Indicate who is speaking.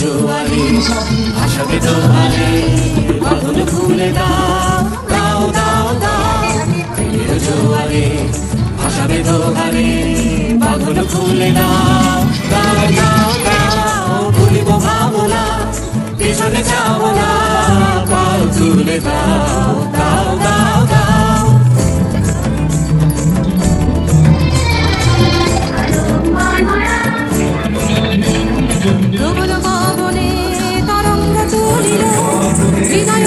Speaker 1: জোয়ারে ভাসাবে দোহারে, বাঁধন খুলে দাও দাও দাও দাও। প্রেমের জোয়ারে ভাসাবে দোহারে, বাঁধন খুলে দাও দাও দাও দাও। ভুলিব ভাবনা পিছনে যাব না, পাল তুলে দাও দাও দাও দাও।
Speaker 2: প্রবল পবনে তরঙ্গ তুলিল, হৃদয়